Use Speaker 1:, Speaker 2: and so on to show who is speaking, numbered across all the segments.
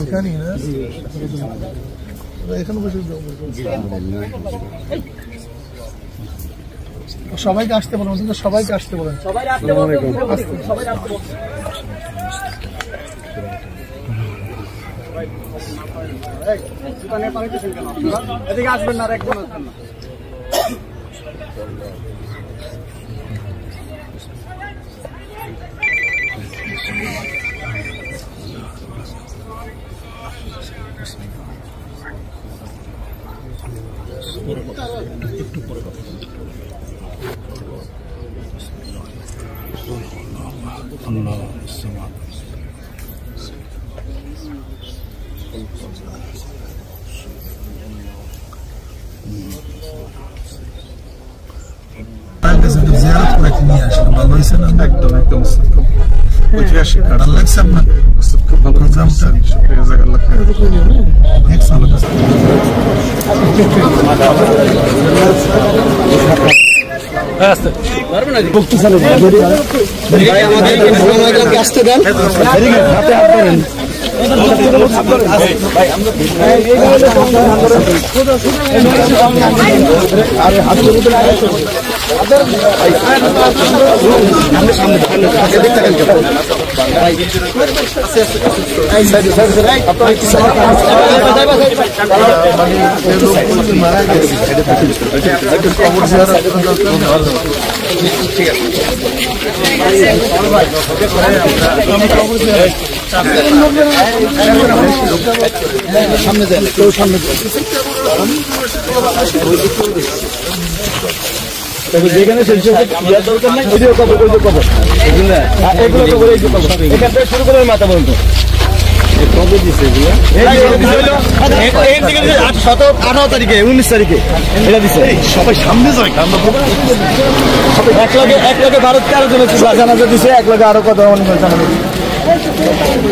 Speaker 1: ওইখানেই না এখানে বসে সবাইকে আসতে বলুন, সবাইকে আসতে বলেন।
Speaker 2: এদিকে আসবেন না, একদম আসবেন না।
Speaker 1: একদম একদম ঐতিহাসিক খুব ভালো শুক্রিয়া জাজাকাল্লাহ খাইর।
Speaker 2: আসতে দেন সামনে দেন, কেউ সামনে যেখানে দরকার নাই ভিডিও কভার এগুলো কভার এখান থেকে শুরু করে মাথা পর্যন্ত কবে দিচ্ছে এগুলো 18 তারিখে 19 তারিখে এটা দিচ্ছে। সবাই সামনে যায় এক লগে 12-13 জন জানাজা দিচ্ছে, এক লগে আরো কত জানাজা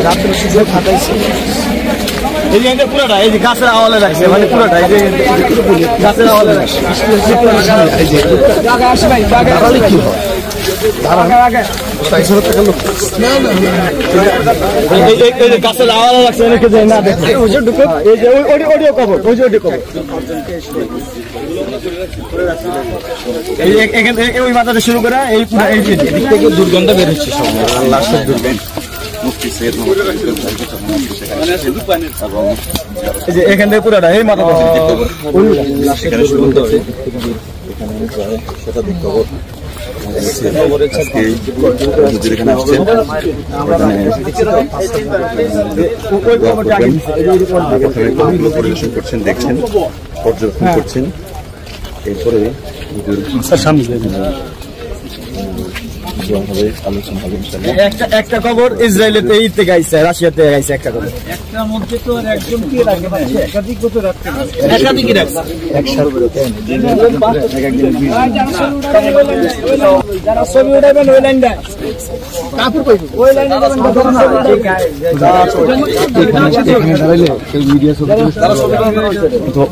Speaker 2: রাত্রে শুধু খাটাইছে। এই যে পুরোটা এই যে গাছের আওয়ালে রাখছে, মানে পুরোটা এই যে গাছের আওয়ালে রাখছে। গাছের আওয়ালে রাখছে অনেকে যায় না দেখে। এই যে অডিও কভার, ওই যে অডিও কভার এখান থেকে ওই মাথাতে শুরু করে এই দিক থেকে দুর্গন্ধ বের হচ্ছে সব লাশের দুর্গন্ধ। এখান থেকে পুরোটা এই মাথা
Speaker 3: পরিবেশন করছেন, দেখছেন, পর্যবেক্ষণ করছেন। এরপরে আলোচনা হবে
Speaker 2: একটা খবর ইসরায়েলেতে এই থেকে আইছে, রাশিয়াতে আইছে একটা খবর। একটার মধ্যে তো একজন কি রাখে না, একাধিক তো রাখতে হবে, একাধিক রাখছে যারা ছবি উঠাবেন ওই লাইনটা কাপুর কইব, ওই লাইনটা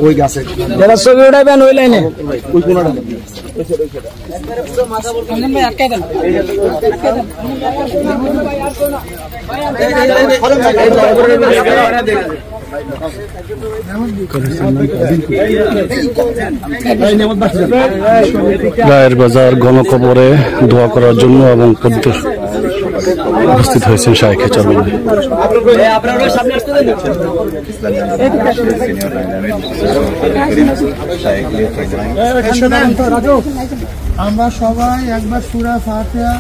Speaker 3: ওই গাছে
Speaker 2: যারা ছবি উঠাবেন ওই লাইনে ওই কোনটা
Speaker 4: গায়ের বাজার গণকবরে দোয়া করার জন্য এবং উপস্থিত হয়েছেন শায়েখে চাবি।
Speaker 1: আমরা সবাই একবার সূরা ফাতিহা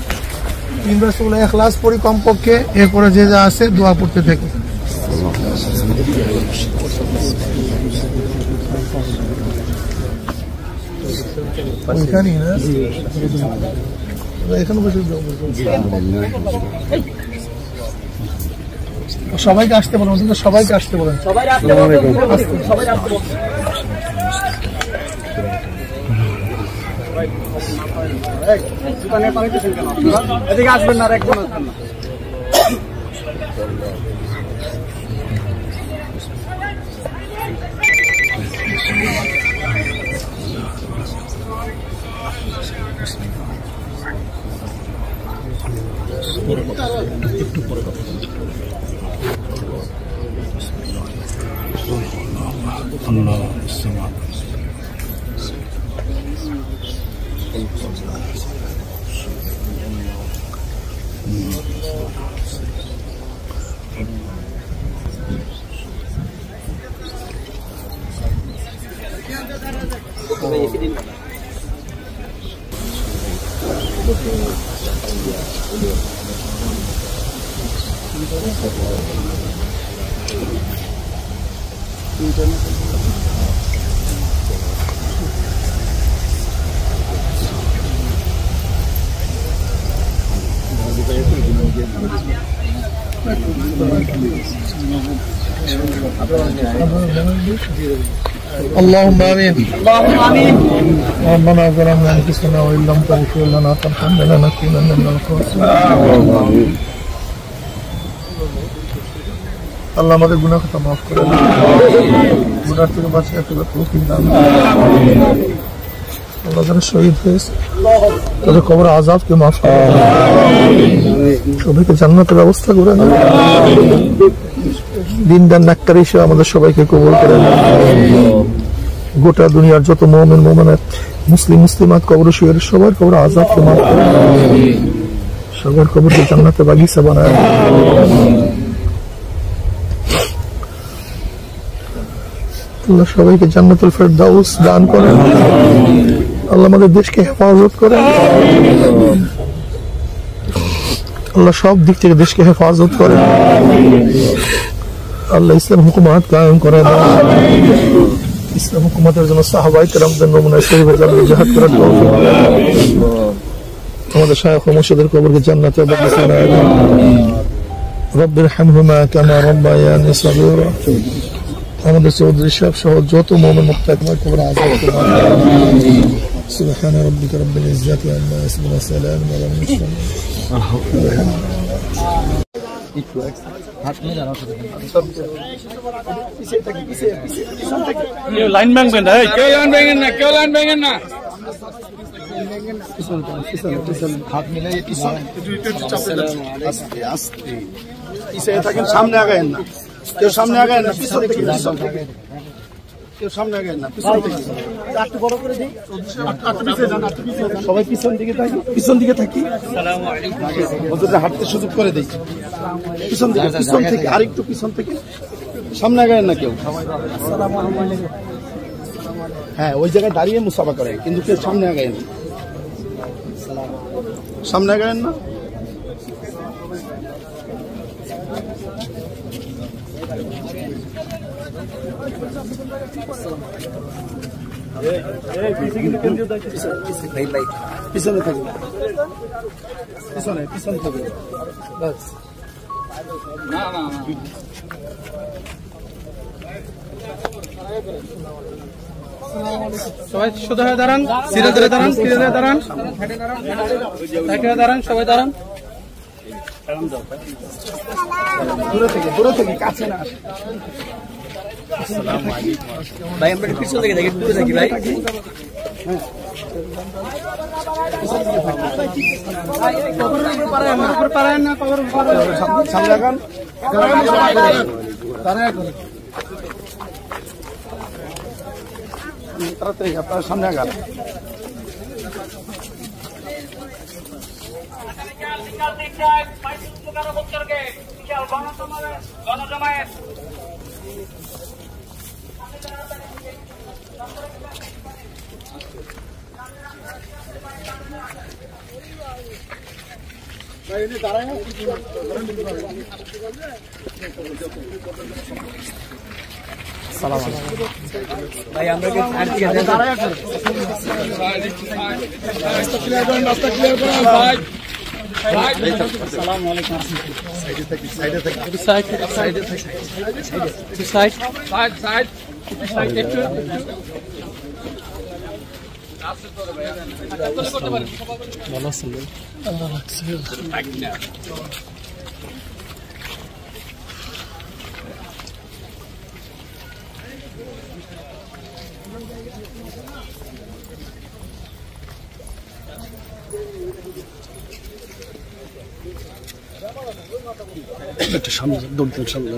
Speaker 1: 3 বার সূরা ইখলাস পড়ি কমপক্ষে, এরপরে যে যা আছে দোয়া পড়তে থাকি। ওইখানেই না এখানে বসে সবাইকে আসতে বলুন, সবাইকে আসতে বলেন।
Speaker 2: এদিকে আসবেন না, একদম আসবেন না।
Speaker 3: একটু পরে কথা
Speaker 1: الله السماء اللهم آمين. اللهم آمين. ربنا ظلمنا أنفسنا وإن لم تغفر لنا وترحمنا لنكونن من الخاسرين. আল্লাহ আমাদের গুনাহ খাতা মাফ করে দিন, গুনাহ থেকে বাঁচিয়ে রাখার তৌফিক দান করুন। আল্লাহ যারা শহীদ হয়েছে তাদের কবর আযাবকে মাফ করে দিন, সবাইকে জান্নাতের ব্যবস্থা করে দিন, দিনদার নেককার হিসেবে আমাদের সবাইকে কবুল করে দিন। গোটা দুনিয়ার যত মুমিন মুমিনাত মুসলিমাত কবর শুয়ে সবার কবর আযাবকে মাফ করে দিন, সবার কবরকে জান্নাতের বাগিচা বানায় দিন। আল্লাহ সবাইকে জান্নাতুল ফেরদাউস দান করেন। আল্লাহ আমাদের দেশকে হেফাজত করেন। আল্লাহ সব দিক থেকে দেশকে হেফাজত করেন। আল্লাহ ইসলাম হুকুমাত কায়েম করে দেন। ইসলাম হুকুমাতের জন্য সাহাবায়ে কেরামদের নমুনায় শরীফে জিহাদ করার তৌফিক দেন। আমাদের শায়খ ও মুর্শিদের কবরকে জান্নাতের বাগিচা বানায় দেন। রব্বির হামহুমা কামা রাব্বায়ানি সগীরা। আমাদের চৌধুরী সাহেব সহ যত মুমিন মুত্তাকিনের কবর আযাবকে মাফ করে দিন। সুবহান রাব্বিকা রাব্বিল ইজ্জাতি আম্মা ইয়াসিফুন ওয়া সালামুন আলাল মুরসালিন।
Speaker 2: লাইন ভাঙবেন না, কেউ লাইন ভাঙেন না, কেউ লাইন ভাঙেন না।
Speaker 1: হাত মিলাই আস্তে আস্তে
Speaker 2: পিছিয়ে থাকেন, সামনে আগায়েন না, কেউ সামনে আগায়েন না, পিছন থেকে, কেউ সামনে আগায়েন না, পিছন থেকে। একটু বড় করে দিই, সবাই পিছন দিকে থাকি, পিছন দিকে থাকি। ওদের হাঁটতে সুযোগ করে দিই, পিছন দিকে, পিছন থেকে আরেকটু পিছন থেকে, সামনে আগায়েন না কেউ। হ্যাঁ, ওই জায়গায় দাঁড়িয়ে মুসাফা করে, কিন্তু কেউ সামনে আগায়েন না, সামনে আগায়েন না। পিছনে থাকবে, পিছনে পিছনে থাকবে, বাস।
Speaker 5: সবাই সোজা হয়ে দাঁড়ান, সিধা ধরে দাঁড়ান, সিধা ধরে দাঁড়ান, দাঁড়ান, সবাই দাঁড়ান।
Speaker 2: দূরে থেকে কাছে না আসে।
Speaker 5: ভাই আমরা পিছন থেকে দেখি, দূরে থাকি ভাই।
Speaker 2: সামনে আগান, তাড়াতাড়ি আপনার সামনে আগান।
Speaker 5: ভাই আমরা
Speaker 4: একটা সামনে দৌড় সামনে